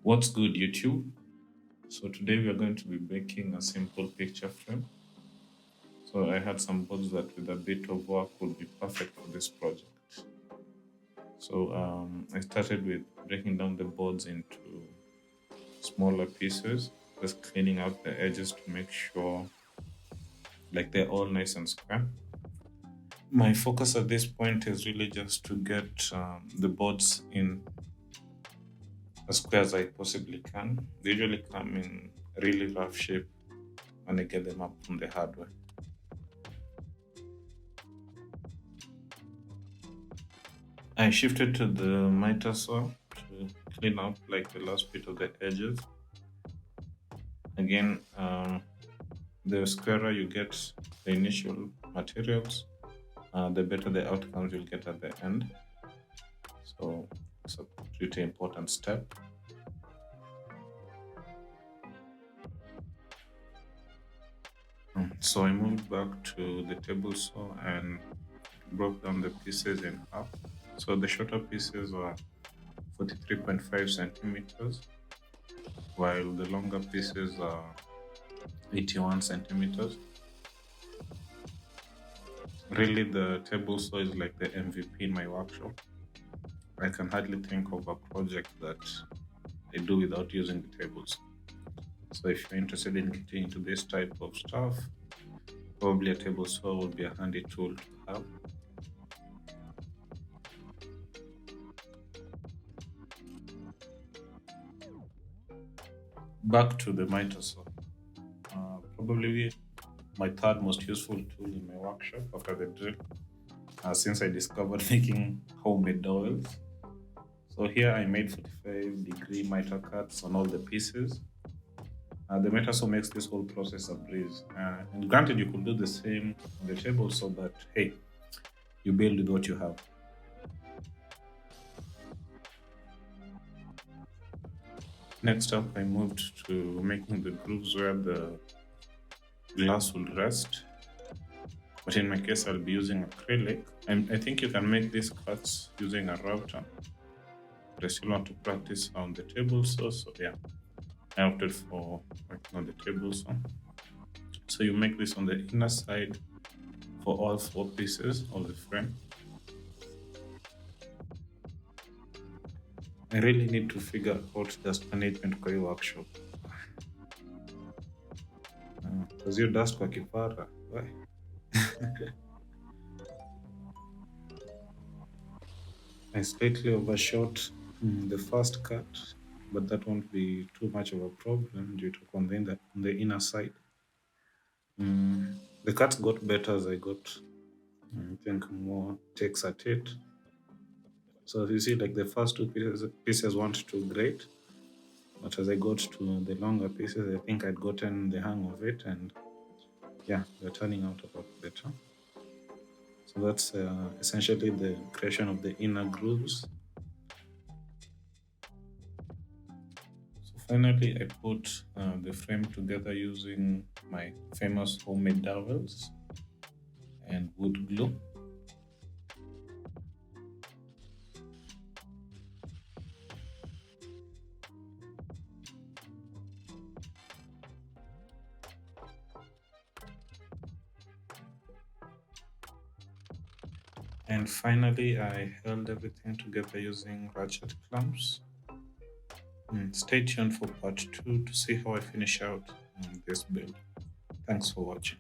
What's good, YouTube? So today we are going to be making a simple picture frame. So I had some boards that with a bit of work would be perfect for this project. So I started with breaking down the boards into smaller pieces, just cleaning out the edges to make sure like they're all nice and square. My focus at this point is really just to get the boards in as square as I possibly can. They usually come in really rough shape when I get them up from the hardware. I shifted to the miter saw to clean out like the last bit of the edges. Again, the squarer you get the initial materials, the better the outcomes you'll get at the end. So it's a pretty important step. So I moved back to the table saw and broke down the pieces in half. So the shorter pieces are 43.5 centimeters, while the longer pieces are 81 centimeters. Really, the table saw is like the MVP in my workshop. I can hardly think of a project that I do without using the tables. So if you're interested in getting into this type of stuff, probably a table saw would be a handy tool to have. Back to the miter saw. Probably my third most useful tool in my workshop after the drill, since I discovered making homemade dowels. So here I made 45-degree miter cuts on all the pieces. The miter saw makes this whole process a breeze. And granted, you could do the same on the table saw, but hey, you build with what you have. Next up, I moved to making the grooves where the glass will rest. But in my case, I'll be using acrylic. And I think you can make these cuts using a router. But I still want to practice on the table saw, so yeah, I opted for working on the table saw. So you make this on the inner side for all 4 pieces of the frame. I really need to figure out dust management kwa hii workshop. Because hiyo dust kwa kipara. I slightly overshot the first cut, but that won't be too much of a problem due to on the inner side. The cuts got better as I got, I think, more takes at it. So you see, like the first 2 pieces weren't too great, but as I got to the longer pieces, I think I'd gotten the hang of it, and yeah, they're turning out a lot better. So that's essentially the creation of the inner grooves. So finally, I put the frame together using my famous homemade dowels and wood glue. And finally, I held everything together using ratchet clamps. Stay tuned for part 2 to see how I finish out this build. Thanks for watching.